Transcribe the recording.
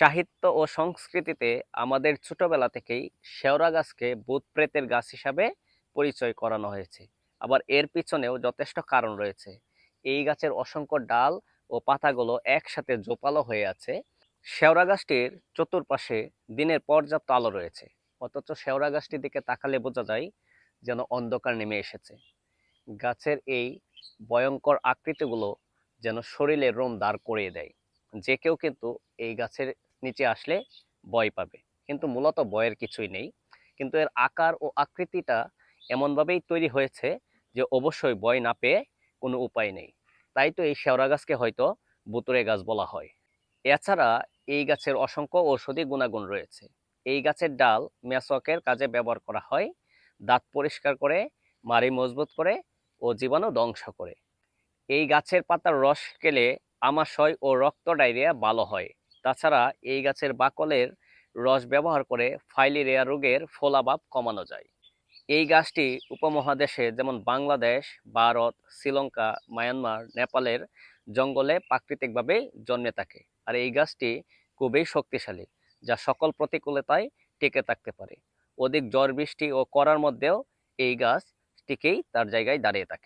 সাহিত্য ও সংস্কৃতিতে আমাদের ছোটবেলা থেকেই শেওড়া গাছকে ভূত প্রেতের গাছ হিসাবে পরিচয় করানো হয়েছে। আবার এর পিছনেও যথেষ্ট কারণ রয়েছে। এই গাছের অসংখ্য ডাল ও পাতাগুলো একসাথে জোপালো হয়ে আছে। শেওড়া গাছটির চতুর্পাশে দিনের পর্যাপ্ত আলো রয়েছে, অথচ শেওড়া গাছটির দিকে তাকালে বোঝা যায় যেন অন্ধকার নেমে এসেছে। গাছের এই ভয়ঙ্কর আকৃতিগুলো যেন শরীরে রোম দাঁড় করিয়ে দেয়। যে কেউ কিন্তু এই গাছের নিচে আসলে ভয় পাবে, কিন্তু মূলত ভয়ের কিছুই নেই। কিন্তু এর আকার ও আকৃতিটা এমনভাবেই তৈরি হয়েছে যে অবশ্যই ভয় না পেয়ে কোনো উপায় নেই। তাই তো এই শেওড়া গাছকে হয়তো ভুতুড়ে গাছ বলা হয়। এছাড়া এই গাছের অসংখ্য ঔষধি গুণাগুণ রয়েছে। এই গাছের ডাল মেসওয়াকের কাজে ব্যবহার করা হয়, দাঁত পরিষ্কার করে, মাড়ি মজবুত করে ও জীবাণু ধ্বংস করে। এই গাছের পাতার রস খেলে আমাশয় ও রক্ত ডায়রিয়া ভালো হয়। তাছাড়া এই গাছের বাকলের রস ব্যবহার করে ফাইলেরিয়া রোগের ফোলাভাব কমানো যায়। এই গাছটি উপমহাদেশে যেমন বাংলাদেশ, ভারত, শ্রীলঙ্কা, মায়ানমার, নেপালের জঙ্গলে প্রাকৃতিকভাবে জন্মে থাকে। আর এই গাছটি খুবই শক্তিশালী, যা সকল প্রতিকূলতায় টিকে থাকতে পারে। অধিক ঝড় বৃষ্টি ও করার মধ্যেও এই গাছ টিকেই তার জায়গায় দাঁড়িয়ে থাকে।